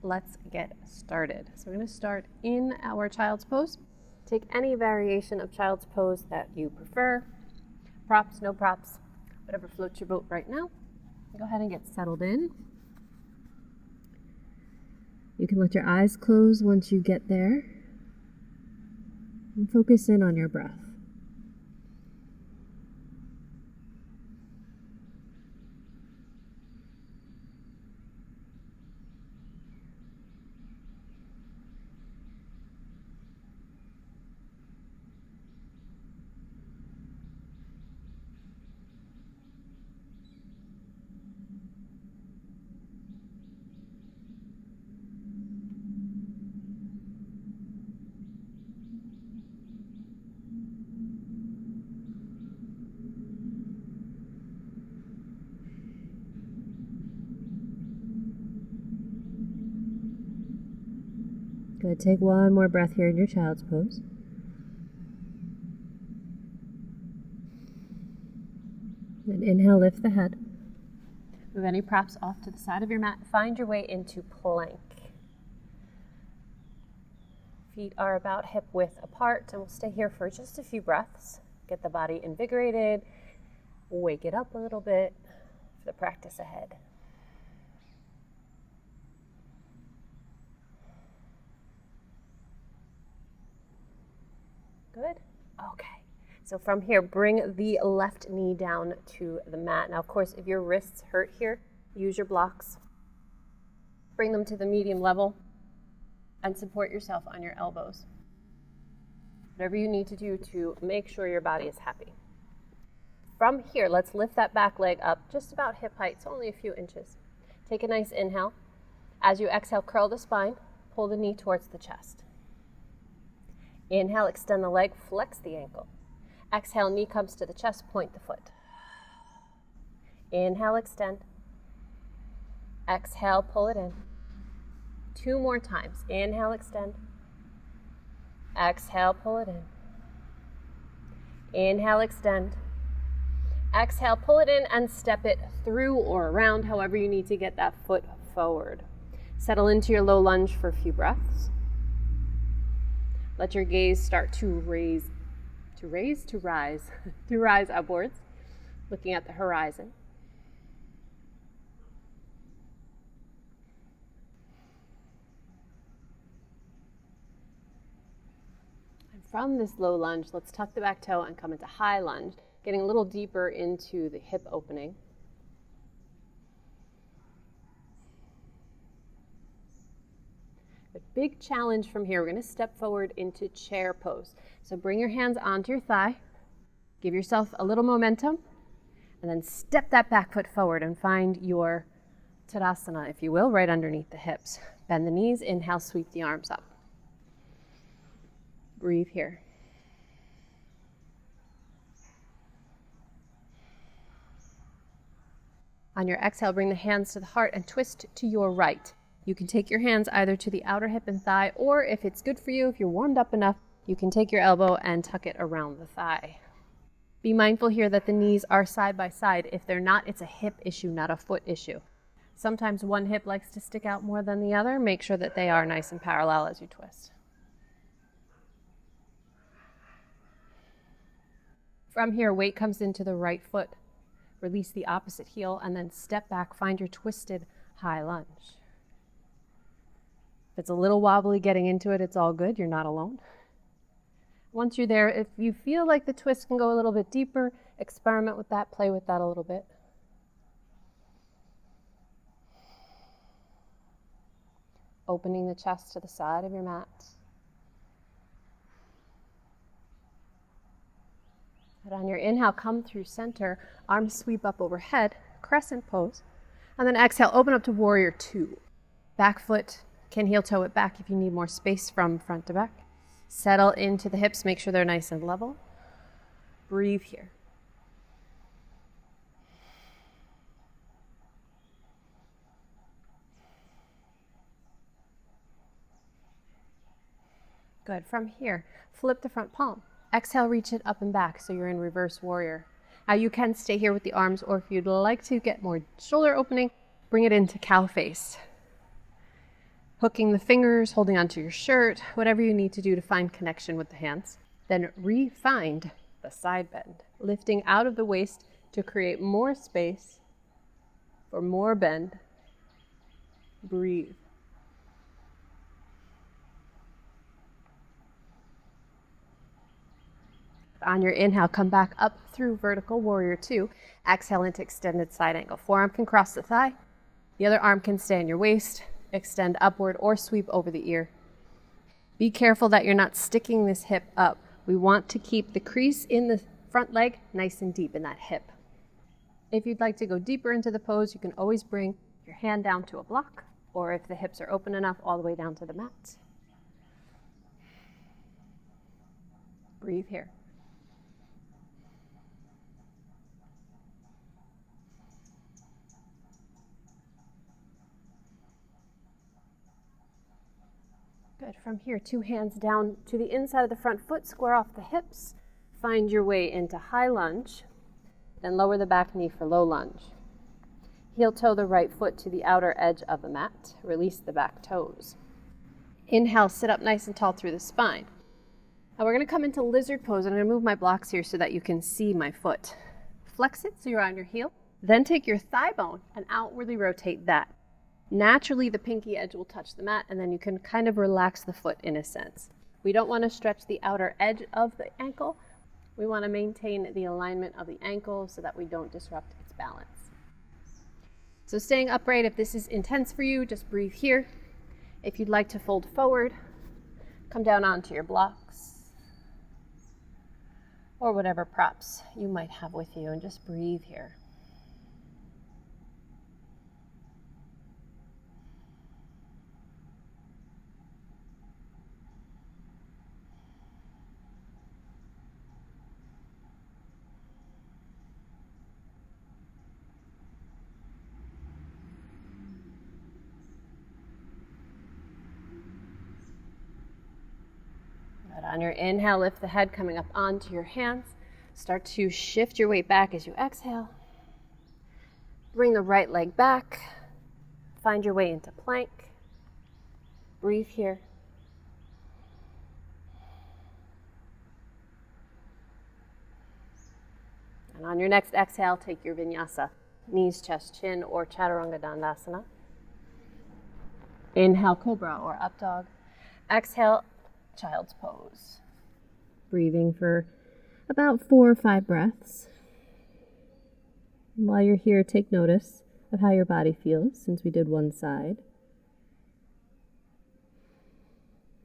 let's get started. So we're going to start in our child's pose. Take any variation of child's pose that you prefer. Props, no props, whatever floats your boat right now. Go ahead and get settled in. You can let your eyes close once you get there and focus in on your breath. Good. Take one more breath here in your child's pose. Then inhale, lift the head. Move any props off to the side of your mat. Find your way into plank. Feet are about hip width apart, and we'll stay here for just a few breaths. Get the body invigorated. Wake it up a little bit for the practice ahead. Good. Okay. So from here, bring the left knee down to the mat. Now, of course, if your wrists hurt here, use your blocks. Bring them to the medium level and support yourself on your elbows. Whatever you need to do to make sure your body is happy. From here, let's lift that back leg up just about hip height, so only a few inches. Take a nice inhale. As you exhale, curl the spine, pull the knee towards the chest. Inhale, extend the leg, flex the ankle. Exhale, knee comes to the chest, point the foot. Inhale, extend. Exhale, pull it in. 2 more times. Inhale, extend. Exhale, pull it in. Inhale, extend. Exhale, pull it in and step it through or around, however you need to get that foot forward. Settle into your low lunge for a few breaths. Let your gaze start to rise upwards, looking at the horizon. And from this low lunge, let's tuck the back toe and come into high lunge, getting a little deeper into the hip opening. The big challenge from here, we're going to step forward into chair pose. So bring your hands onto your thigh, give yourself a little momentum, and then step that back foot forward and find your Tadasana, if you will, right underneath the hips. Bend the knees, inhale, sweep the arms up. Breathe here. On your exhale, bring the hands to the heart and twist to your right. You can take your hands either to the outer hip and thigh, or if it's good for you, if you're warmed up enough, you can take your elbow and tuck it around the thigh. Be mindful here that the knees are side by side. If they're not, it's a hip issue, not a foot issue. Sometimes one hip likes to stick out more than the other. Make sure that they are nice and parallel as you twist. From here, weight comes into the right foot. Release the opposite heel and then step back. Find your twisted high lunge. If it's a little wobbly getting into it, it's all good. You're not alone. Once you're there, if you feel like the twist can go a little bit deeper, experiment with that, play with that a little bit. Opening the chest to the side of your mat. And on your inhale, come through center, arms sweep up overhead, crescent pose. And then exhale, open up to warrior 2. Back foot can heel toe it back if you need more space from front to back. Settle into the hips, make sure they're nice and level. Breathe here. Good. From here, flip the front palm. Exhale, reach it up and back so you're in reverse warrior. Now you can stay here with the arms, or if you'd like to get more shoulder opening, bring it into cow face. hooking the fingers, holding onto your shirt, whatever you need to do to find connection with the hands. Then re-find the side bend, lifting out of the waist to create more space for more bend. Breathe. On your inhale, come back up through vertical warrior 2. Exhale into extended side angle. Forearm can cross the thigh. The other arm can stay on your waist. Extend upward or sweep over the ear. Be careful that you're not sticking this hip up. We want to keep the crease in the front leg nice and deep in that hip. If you'd like to go deeper into the pose, you can always bring your hand down to a block, or if the hips are open enough, all the way down to the mat. Breathe here. Good. From here, 2 hands down to the inside of the front foot, square off the hips. Find your way into high lunge, then lower the back knee for low lunge. Heel toe the right foot to the outer edge of the mat. Release the back toes. Inhale, sit up nice and tall through the spine. Now we're going to come into lizard pose. I'm going to move my blocks here so that you can see my foot. Flex it so you're on your heel. Then take your thigh bone and outwardly rotate that. Naturally, the pinky edge will touch the mat, and then you can kind of relax the foot in a sense. We don't want to stretch the outer edge of the ankle. We want to maintain the alignment of the ankle so that we don't disrupt its balance. So staying upright, if this is intense for you, just breathe here. If you'd like to fold forward, come down onto your blocks or whatever props you might have with you, and just breathe here. On your inhale, lift the head coming up onto your hands. Start to shift your weight back as you exhale. Bring the right leg back. Find your way into plank. Breathe here. And on your next exhale, take your vinyasa. Knees, chest, chin, or chaturanga dandasana. Inhale, cobra or up dog. Exhale, child's pose. Breathing for about 4 or 5 breaths. While you're here, take notice of how your body feels since we did one side.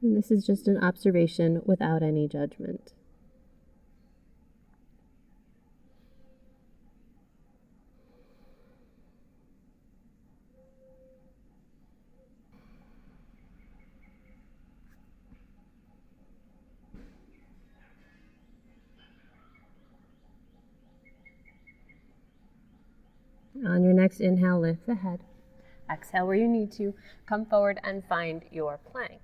And this is just an observation without any judgment. On your next inhale, lift the head. Exhale where you need to. Come forward and find your plank.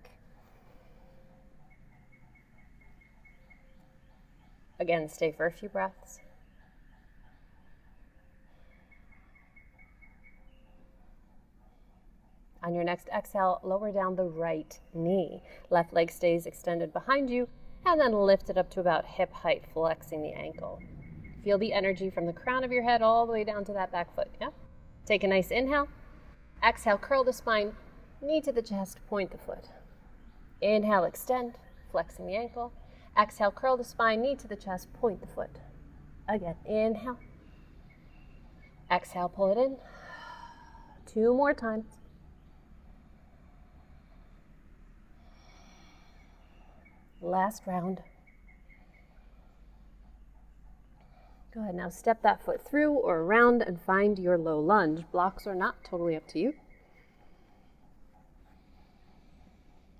Again, stay for a few breaths. On your next exhale, lower down the right knee. Left leg stays extended behind you, and then lift it up to about hip height, flexing the ankle. Feel the energy from the crown of your head all the way down to that back foot. Yeah? Take a nice inhale. Exhale, curl the spine, knee to the chest, point the foot. Inhale, extend, flexing the ankle. Exhale, curl the spine, knee to the chest, point the foot. Again, inhale. Exhale, pull it in. 2 more times. Last round. Go ahead, now step that foot through or around and find your low lunge. Blocks are not, totally up to you.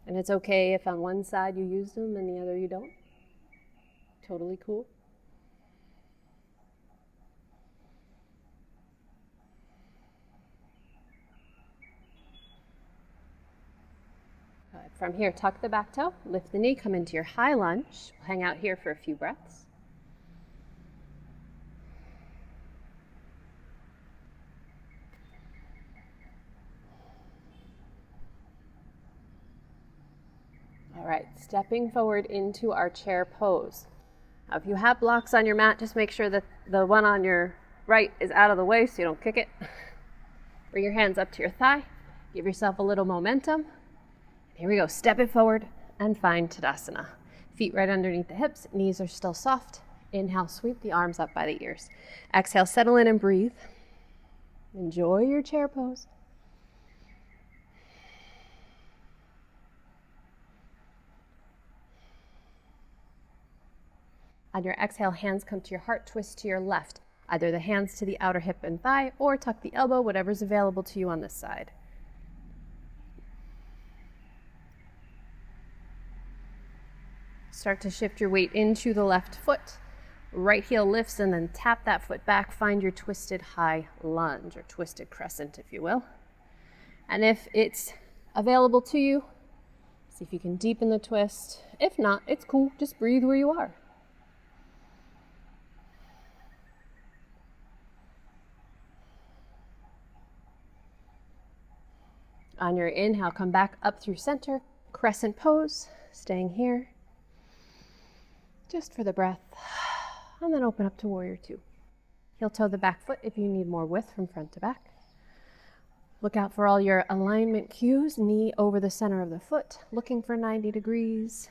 And it's okay if on one side you use them and the other you don't. Totally cool. From here, tuck the back toe, lift the knee, come into your high lunge. Hang out here for a few breaths. All right, stepping forward into our chair pose. Now, if you have blocks on your mat, just make sure that the one on your right is out of the way so you don't kick it. Bring your hands up to your thigh. Give yourself a little momentum. Here we go. Step it forward and find Tadasana. Feet right underneath the hips. Knees are still soft. Inhale, sweep the arms up by the ears. Exhale, settle in and breathe. Enjoy your chair pose. On your exhale, hands come to your heart, twist to your left. Either the hands to the outer hip and thigh, or tuck the elbow, whatever's available to you on this side. Start to shift your weight into the left foot. Right heel lifts and then tap that foot back. Find your twisted high lunge, or twisted crescent, if you will. And if it's available to you, see if you can deepen the twist. If not, it's cool. Just breathe where you are. On your inhale, come back up through center, crescent pose, staying here. Just for the breath. And then open up to warrior two. Heel toe the back foot if you need more width from front to back. Look out for all your alignment cues. Knee over the center of the foot, looking for 90 degrees.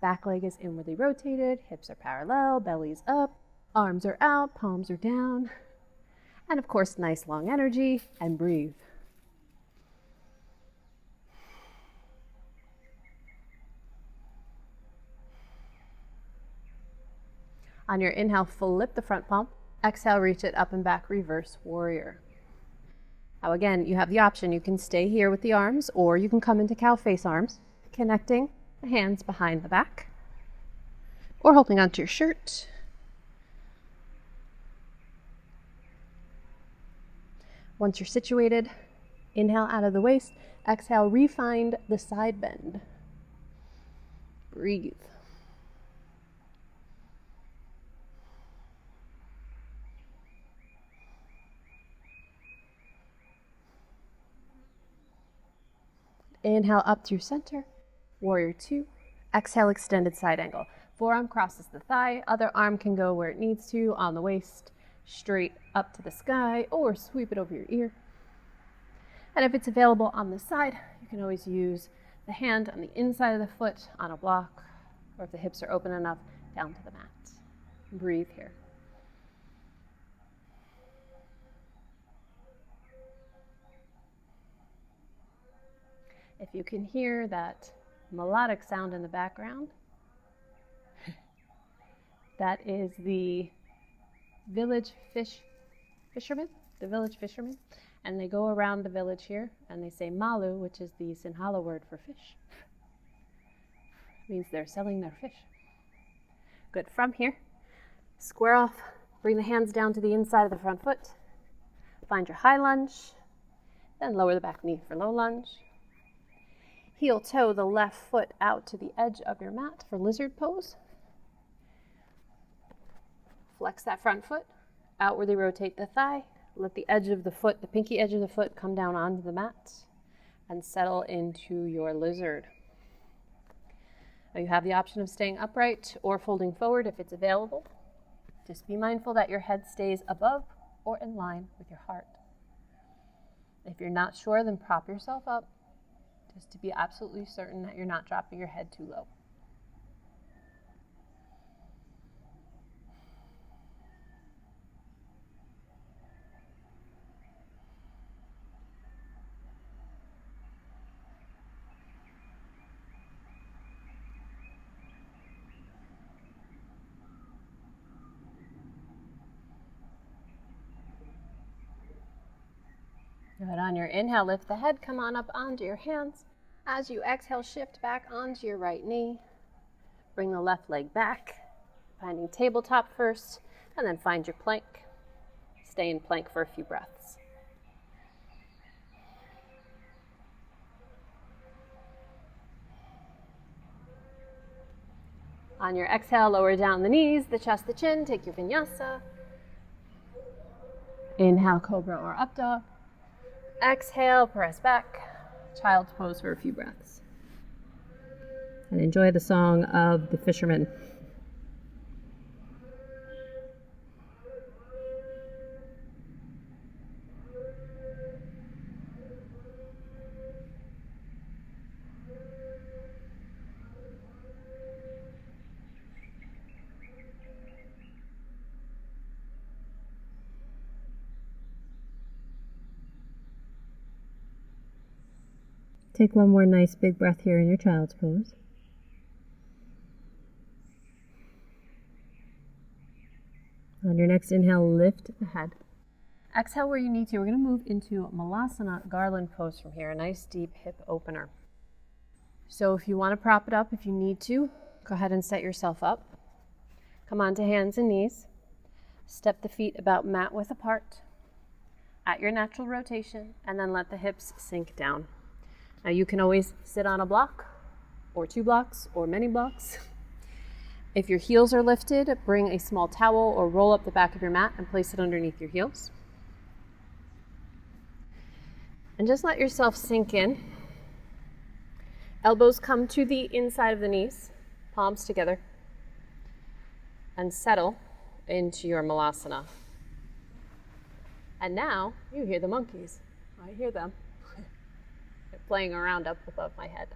Back leg is inwardly rotated, hips are parallel, belly's up, arms are out, palms are down. And of course, nice long energy, and breathe. On your inhale, flip the front palm. Exhale, reach it up and back, reverse warrior. Now again, you have the option. You can stay here with the arms, or you can come into cow face arms, connecting the hands behind the back, or holding onto your shirt. Once you're situated, inhale out of the waist. Exhale, re-find the side bend. Breathe. Inhale up through center, warrior two. Exhale, extended side angle. Forearm crosses the thigh, other arm can go where it needs to on the waist, straight up to the sky, or sweep it over your ear. And if it's available on the side, you can always use the hand on the inside of the foot on a block, or if the hips are open enough, down to the mat. Breathe here. If you can hear that melodic sound in the background, that is the village fishermen, and they go around the village here and they say malu, which is the Sinhala word for fish. It means they're selling their fish. Good. From here, square off, bring the hands down to the inside of the front foot, find your high lunge, then lower the back knee for low lunge. Heel toe the left foot out to the edge of your mat for lizard pose. Flex that front foot, outwardly rotate the thigh, let the edge of the foot, the pinky edge of the foot, come down onto the mat and settle into your lizard. Now you have the option of staying upright or folding forward if it's available. Just be mindful that your head stays above or in line with your heart. If you're not sure, then prop yourself up, just to be absolutely certain that you're not dropping your head too low. Good. On your inhale, lift the head, come on up onto your hands. As you exhale, shift back onto your right knee. Bring the left leg back, finding tabletop first, and then find your plank. Stay in plank for a few breaths. On your exhale, lower down the knees, the chest, the chin, take your vinyasa. Inhale, cobra or up dog. Exhale, press back. Child's pose for a few breaths. and enjoy the song of the fisherman. Take one more nice big breath here in your child's pose. On your next inhale, lift the head. Exhale where you need to. We're going to move into Malasana garland pose from here, a nice deep hip opener. So if you want to prop it up, if you need to, go ahead and set yourself up. Come onto hands and knees. Step the feet about mat width apart at your natural rotation, and then let the hips sink down. Now you can always sit on a block, or 2 blocks, or many blocks. If your heels are lifted, bring a small towel or roll up the back of your mat and place it underneath your heels. And just let yourself sink in. Elbows come to the inside of the knees, palms together, and settle into your Malasana. And now you hear the monkeys. I hear them. They're playing around up above my head.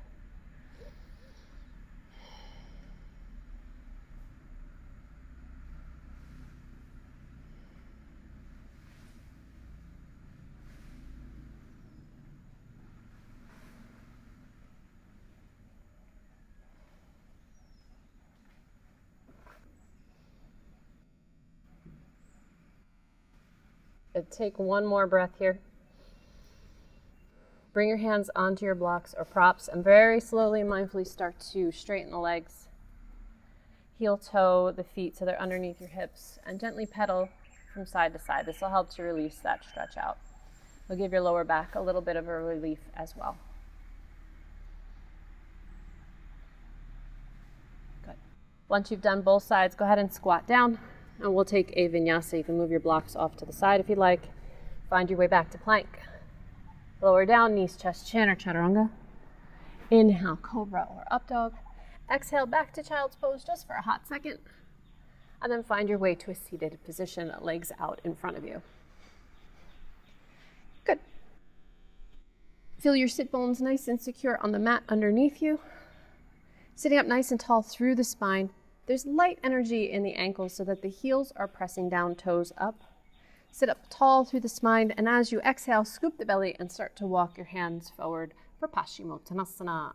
Take one more breath here. Bring your hands onto your blocks or props and very slowly and mindfully start to straighten the legs. Heel toe the feet so they're underneath your hips and gently pedal from side to side. This will help to release that stretch out. It'll give your lower back a little bit of a relief as well. Good. Once you've done both sides, go ahead and squat down. And we'll take a vinyasa. You can move your blocks off to the side if you'd like. Find your way back to plank. Lower down, knees, chest, chin, or chaturanga. Inhale, cobra or up dog. Exhale, back to child's pose just for a hot second. And then find your way to a seated position, legs out in front of you. Good. Feel your sit bones nice and secure on the mat underneath you. Sitting up nice and tall through the spine. There's light energy in the ankles so that the heels are pressing down, toes up. Sit up tall through the spine, and as you exhale, scoop the belly and start to walk your hands forward for Paschimottanasana.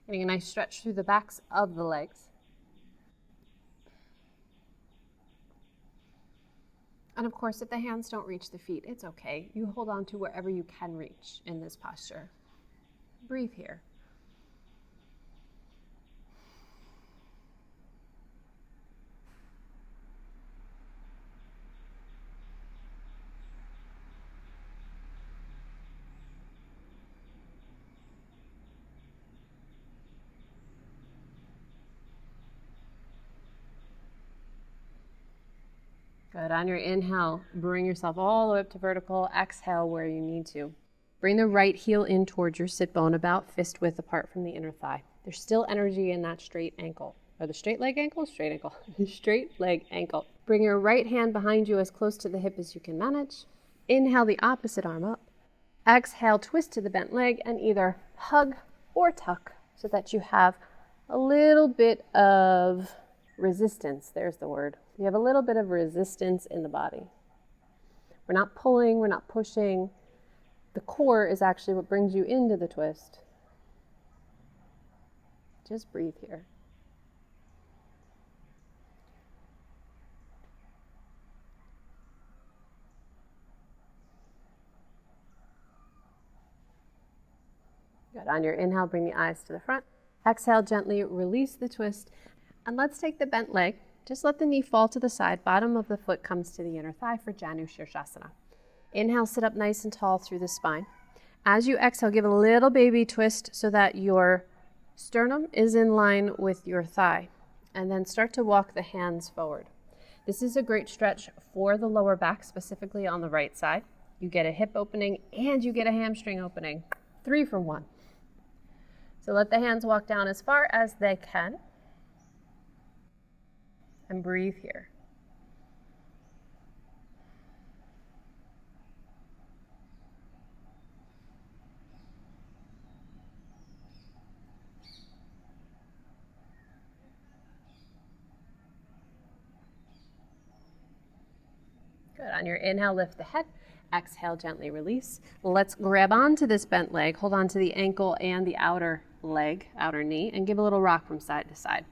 Getting a nice stretch through the backs of the legs. And of course, if the hands don't reach the feet, it's okay. You hold on to wherever you can reach in this posture. Breathe here. Good. On your inhale, bring yourself all the way up to vertical. Exhale where you need to. Bring the right heel in towards your sit bone, about fist width apart from the inner thigh. There's still energy in that straight ankle. Or the straight leg ankle? Straight ankle. Straight leg ankle. Bring your right hand behind you as close to the hip as you can manage. Inhale the opposite arm up. Exhale, twist to the bent leg and either hug or tuck so that you have a little bit of resistance. There's the word. You have a little bit of resistance in the body. We're not pulling, we're not pushing. The core is actually what brings you into the twist. Just breathe here. Good. On your inhale, bring the eyes to the front. Exhale, gently release the twist. And let's take the bent leg. Just let the knee fall to the side. Bottom of the foot comes to the inner thigh for Janu Shirshasana. Inhale, sit up nice and tall through the spine. As you exhale, give a little baby twist so that your sternum is in line with your thigh. And then start to walk the hands forward. This is a great stretch for the lower back, specifically on the right side. You get a hip opening and you get a hamstring opening. 3 for 1. So let the hands walk down as far as they can. And breathe here. Good. On your inhale, lift the head. Exhale, gently release. Let's grab onto this bent leg. Hold on to the ankle and the outer leg, outer knee, and give a little rock from side to side.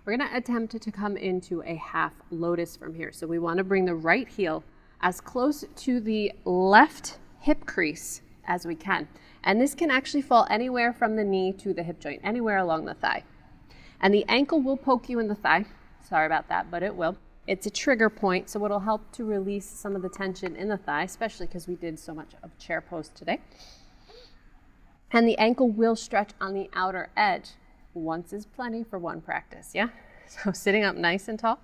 We're going to attempt to come into a half lotus from here. So we want to bring the right heel as close to the left hip crease as we can. And this can actually fall anywhere from the knee to the hip joint, anywhere along the thigh. And the ankle will poke you in the thigh. Sorry about that, but it will. It's a trigger point, so it'll help to release some of the tension in the thigh, especially because we did so much of chair pose today. And the ankle will stretch on the outer edge. Once is plenty for one practice, yeah? So sitting up nice and tall.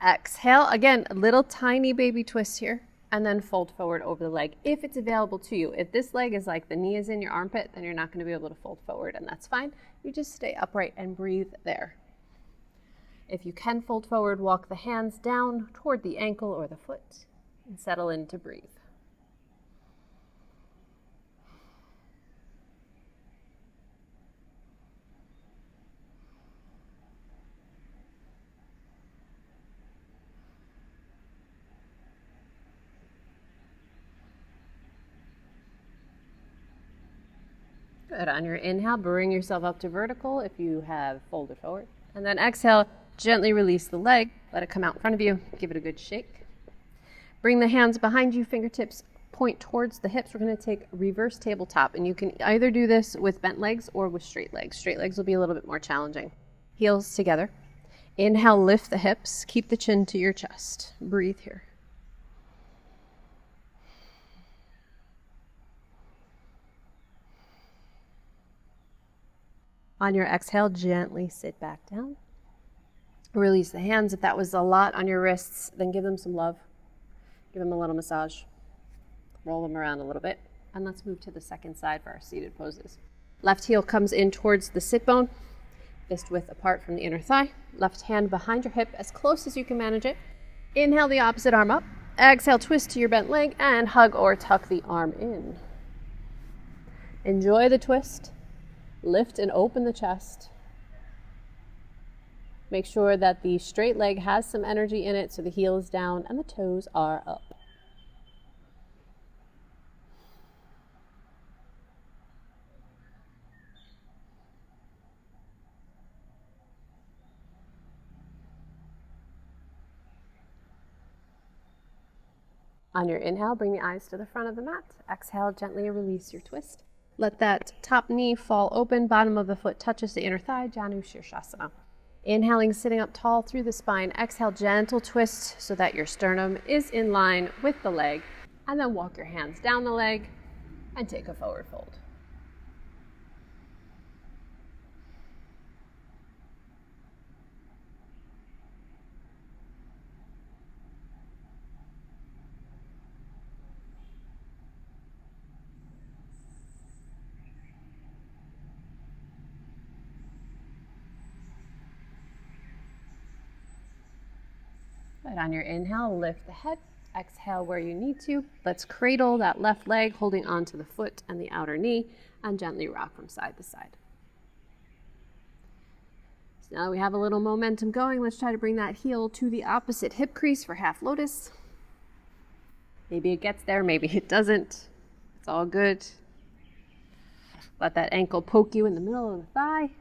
Exhale, again, a little tiny baby twist here, and then fold forward over the leg if it's available to you. If this leg is like the knee is in your armpit, then you're not going to be able to fold forward, and that's fine. You just stay upright and breathe there. If you can fold forward, walk the hands down toward the ankle or the foot and settle in to breathe. Good. On your inhale, bring yourself up to vertical if you have folded forward. And then exhale, gently release the leg. Let it come out in front of you. Give it a good shake. Bring the hands behind you, fingertips point towards the hips. We're going to take reverse tabletop. And you can either do this with bent legs or with straight legs. Straight legs will be a little bit more challenging. Heels together. Inhale, lift the hips. Keep the chin to your chest. Breathe here. On your exhale, gently sit back down. Release the hands. If that was a lot on your wrists, then give them some love. Give them a little massage. Roll them around a little bit. And let's move to the second side for our seated poses. Left heel comes in towards the sit bone, fist width apart from the inner thigh. Left hand behind your hip as close as you can manage it. Inhale the opposite arm up. Exhale, twist to your bent leg and hug or tuck the arm in. Enjoy the twist. Lift and open the chest. Make sure that the straight leg has some energy in it so the heel is down and the toes are up. On your inhale, bring the eyes to the front of the mat. Exhale, gently release your twist. Let that top knee fall open, bottom of the foot touches the inner thigh, Janu Shirshasana. Inhaling, sitting up tall through the spine. Exhale, gentle twist so that your sternum is in line with the leg. And then walk your hands down the leg and take a forward fold. Good. On your inhale, lift the head. Exhale where you need to. Let's cradle that left leg, holding onto the foot and the outer knee, and gently rock from side to side. So now that we have a little momentum going, let's try to bring that heel to the opposite hip crease for half lotus. Maybe it gets there, maybe it doesn't. It's all good. Let that ankle poke you in the middle of the thigh.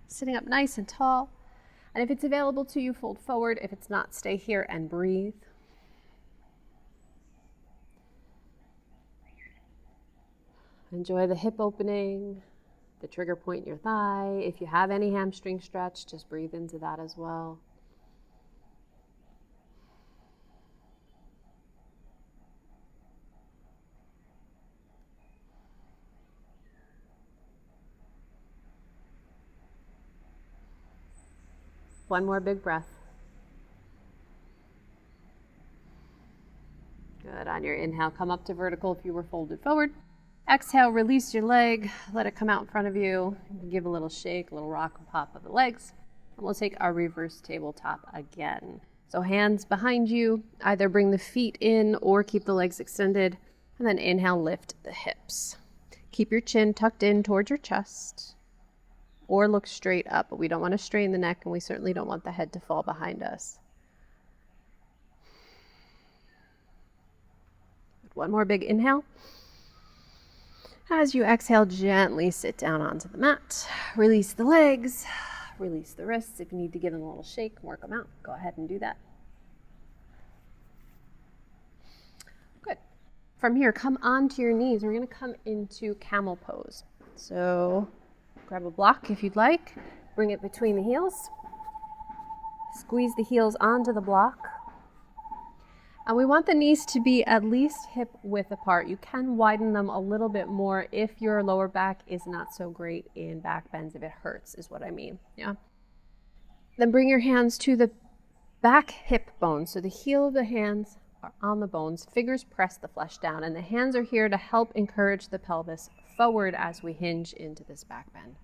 Sitting up nice and tall. And if it's available to you, fold forward. If it's not, stay here and breathe. Enjoy the hip opening, the trigger point in your thigh. If you have any hamstring stretch, just breathe into that as well. One more big breath. Good. On your inhale, come up to vertical if you were folded forward. Exhale, release your leg, let it come out in front of you. You can give a little shake, a little rock and pop of the legs. And we'll take our reverse tabletop again. So hands behind you, either bring the feet in or keep the legs extended. And then inhale, lift the hips. Keep your chin tucked in towards your chest or look straight up, but we don't want to strain the neck and we certainly don't want the head to fall behind us. One more big inhale. As you exhale, gently sit down onto the mat. Release the legs, release the wrists. If you need to give them a little shake, work them out. Go ahead and do that. Good. From here, come onto your knees. We're going to come into camel pose. So grab a block if you'd like. Bring it between the heels. Squeeze the heels onto the block. And we want the knees to be at least hip width apart. You can widen them a little bit more if your lower back is not so great in back bends, if it hurts is what I mean. Yeah. Then bring your hands to the back hip bone. So the heel of the hands are on the bones. Fingers press the flesh down. And the hands are here to help encourage the pelvis forward as we hinge into this back bend.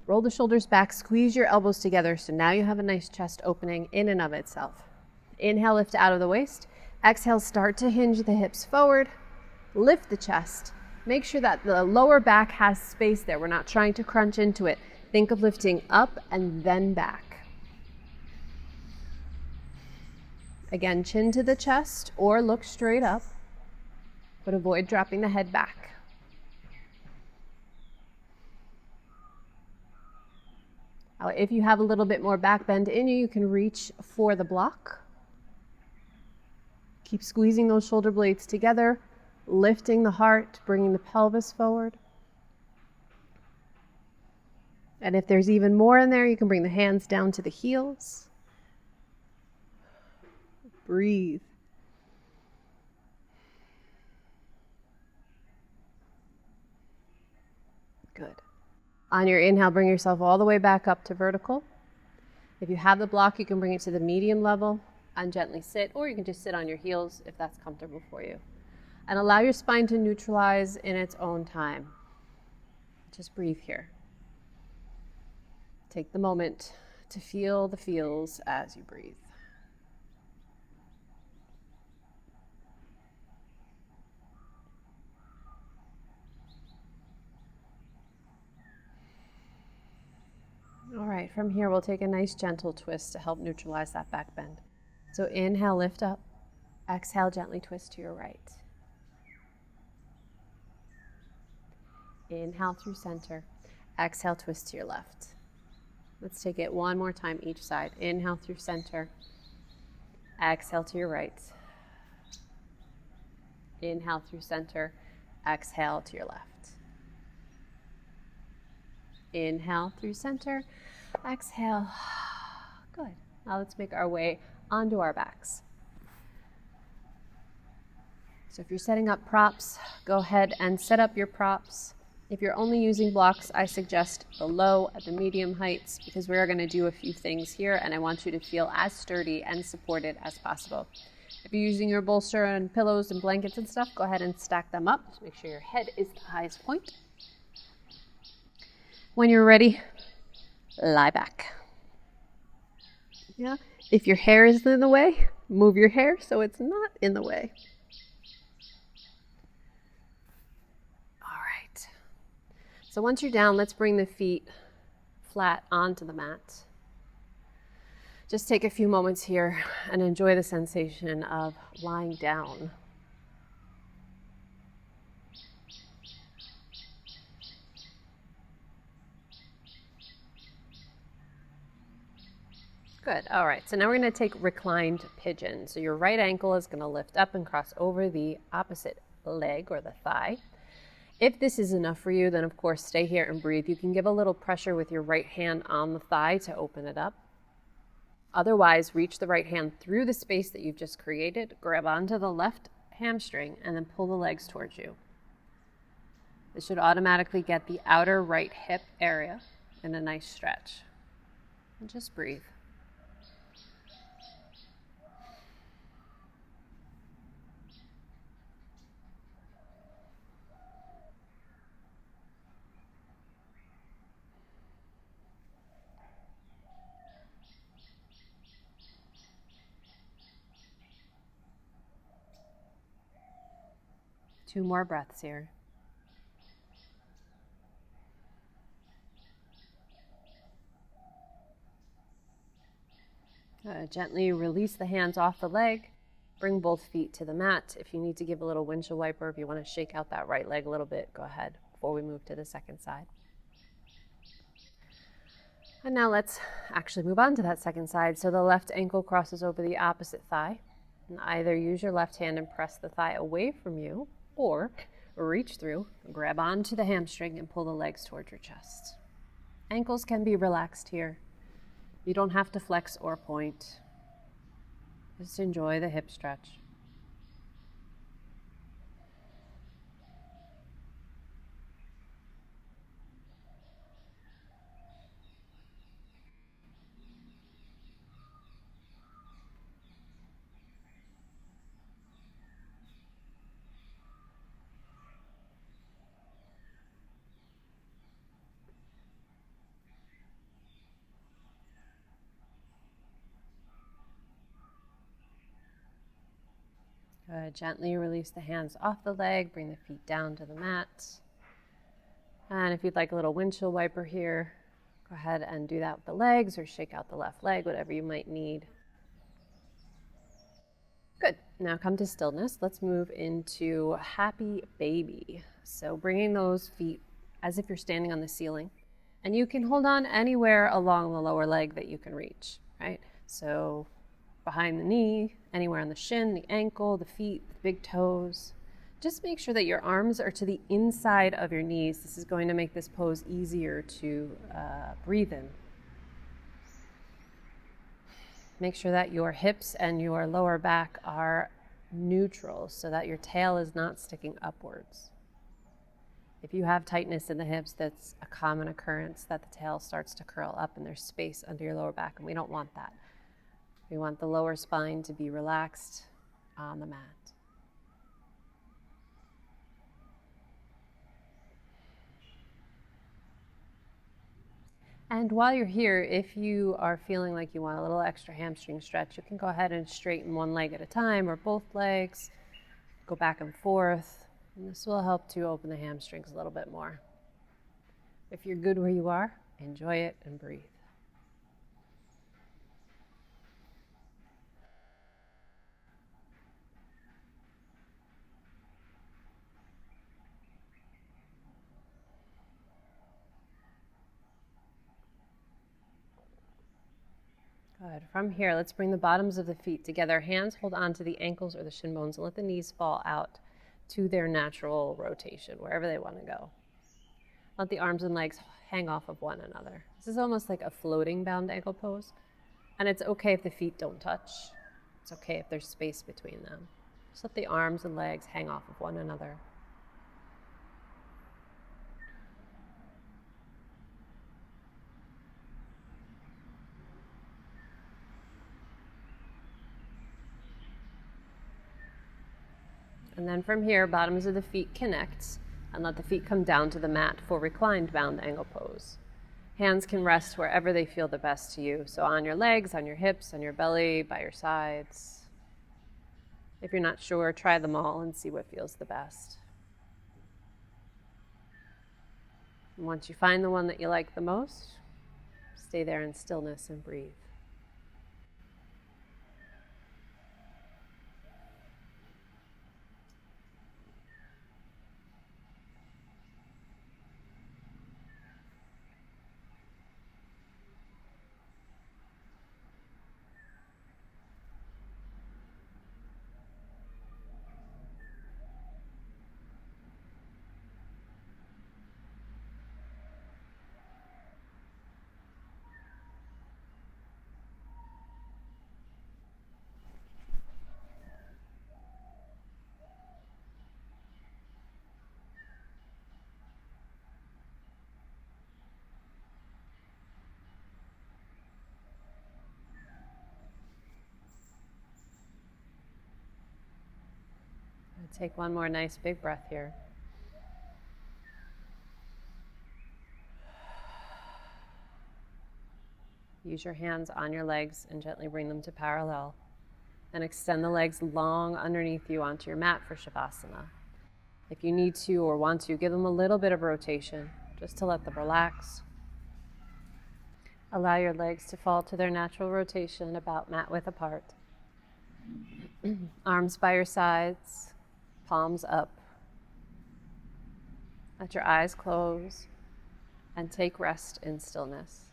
Roll the shoulders back. Squeeze your elbows together. So now you have a nice chest opening in and of itself. Inhale, lift out of the waist. Exhale, start to hinge the hips forward. Lift the chest. Make sure that the lower back has space there. We're not trying to crunch into it. Think of lifting up and then back. Again, chin to the chest or look straight up, but avoid dropping the head back. Now, if you have a little bit more back bend in you, you can reach for the block. Keep squeezing those shoulder blades together, lifting the heart, bringing the pelvis forward. And if there's even more in there, you can bring the hands down to the heels. Breathe. Good. On your inhale, bring yourself all the way back up to vertical. If you have the block, you can bring it to the medium level and gently sit, or you can just sit on your heels if that's comfortable for you. And allow your spine to neutralize in its own time. Just breathe here. Take the moment to feel the feels as you breathe. All right, from here we'll take a nice gentle twist to help neutralize that back bend. So inhale, lift up. Exhale, gently twist to your right. Inhale through center. Exhale, twist to your left. Let's take it one more time each side. Inhale through center. Exhale to your right. Inhale through center. Exhale to your left. Inhale through center. Exhale. Good. Now let's make our way onto our backs. So if you're setting up props, go ahead and set up your props. If you're only using blocks, I suggest the low at the medium heights because we are going to do a few things here and I want you to feel as sturdy and supported as possible. If you're using your bolster and pillows and blankets and stuff, go ahead and stack them up. Just make sure your head is the highest point. When you're ready, lie back. Yeah. If your hair is in the way, move your hair so it's not in the way. All right. So once you're down, let's bring the feet flat onto the mat. Just take a few moments here and enjoy the sensation of lying down. Good. All right. So now we're going to take reclined pigeon. So your right ankle is going to lift up and cross over the opposite leg or the thigh. If this is enough for you, then of course stay here and breathe. You can give a little pressure with your right hand on the thigh to open it up. Otherwise, reach the right hand through the space that you've just created, grab onto the left hamstring, and then pull the legs towards you. This should automatically get the outer right hip area in a nice stretch. And just breathe. 2 more breaths here. Gently release the hands off the leg. Bring both feet to the mat. If you need to give a little windshield wiper, if you want to shake out that right leg a little bit, go ahead before we move to the second side. And now let's actually move on to that second side. So the left ankle crosses over the opposite thigh. And either use your left hand and press the thigh away from you, or reach through, grab onto the hamstring and pull the legs towards your chest. Ankles can be relaxed here. You don't have to flex or point. Just enjoy the hip stretch. Good. Gently release the hands off the leg, bring the feet down to the mat. And if you'd like a little windshield wiper here, go ahead and do that with the legs or shake out the left leg, whatever you might need. Good. Now come to stillness. Let's move into happy baby. So bringing those feet as if you're standing on the ceiling. And you can hold on anywhere along the lower leg that you can reach, right? So behind the knee, anywhere on the shin, the ankle, the feet, the big toes. Just make sure that your arms are to the inside of your knees. This is going to make this pose easier to breathe in. Make sure that your hips and your lower back are neutral so that your tail is not sticking upwards. If you have tightness in the hips, that's a common occurrence that the tail starts to curl up and there's space under your lower back, and we don't want that. We want the lower spine to be relaxed on the mat. And while you're here, if you are feeling like you want a little extra hamstring stretch, you can go ahead and straighten one leg at a time or both legs. Go back and forth. And this will help to open the hamstrings a little bit more. If you're good where you are, enjoy it and breathe. Good. From here, let's bring the bottoms of the feet together. Hands hold on to the ankles or the shin bones and let the knees fall out to their natural rotation, wherever they want to go. Let the arms and legs hang off of one another. This is almost like a floating bound ankle pose. And it's okay if the feet don't touch. It's okay if there's space between them. Just let the arms and legs hang off of one another. And then from here, bottoms of the feet connect and let the feet come down to the mat for reclined bound angle pose. Hands can rest wherever they feel the best to you. So on your legs, on your hips, on your belly, by your sides. If you're not sure, try them all and see what feels the best. And once you find the one that you like the most, stay there in stillness and breathe. Take one more nice big breath here. Use your hands on your legs and gently bring them to parallel. Then extend the legs long underneath you onto your mat for Shavasana. If you need to or want to, give them a little bit of rotation just to let them relax. Allow your legs to fall to their natural rotation, about mat width apart. Arms by your sides, palms up. Let your eyes close and take rest in stillness.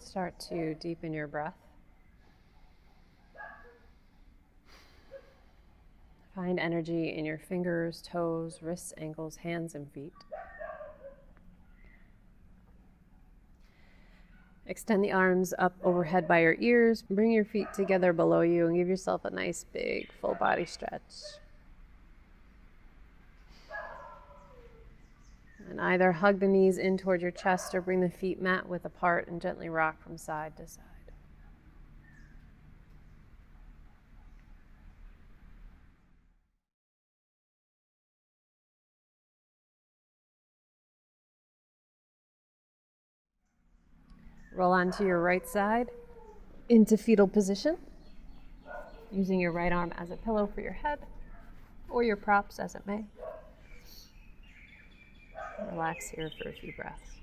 Start to deepen your breath. Find energy in your fingers, toes, wrists, ankles, hands, and feet. Extend the arms up overhead by your ears. Bring your feet together below you and give yourself a nice big full body stretch. And either hug the knees in toward your chest or bring the feet mat width apart and gently rock from side to side. Roll onto your right side into fetal position, using your right arm as a pillow for your head or your props as it may. Relax here for a few breaths.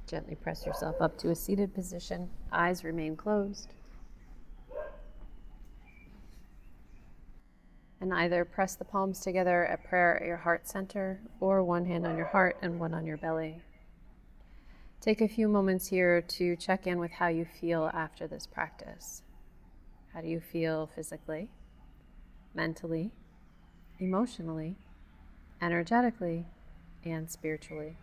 Gently press yourself up to a seated position. Eyes remain closed. And either press the palms together at prayer at your heart center or one hand on your heart and one on your belly. Take a few moments here to check in with how you feel after this practice. How do you feel physically, mentally, emotionally, energetically, and spiritually?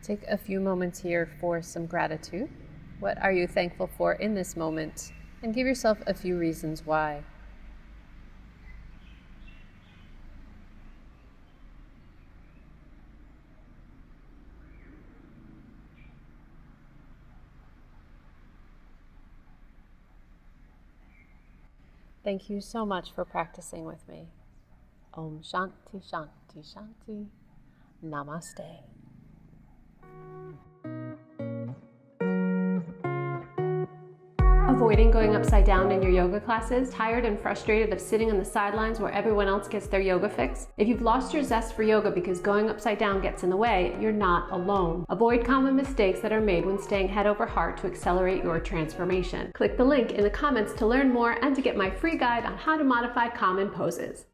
Take a few moments here for some gratitude. What are you thankful for in this moment? And give yourself a few reasons why. Thank you so much for practicing with me. Om Shanti Shanti Shanti. Namaste. Avoiding going upside down in your yoga classes? Tired and frustrated of sitting on the sidelines where everyone else gets their yoga fix? If you've lost your zest for yoga because going upside down gets in the way, you're not alone. Avoid common mistakes that are made when staying head over heart to accelerate your transformation. Click the link in the comments to learn more and to get my free guide on how to modify common poses.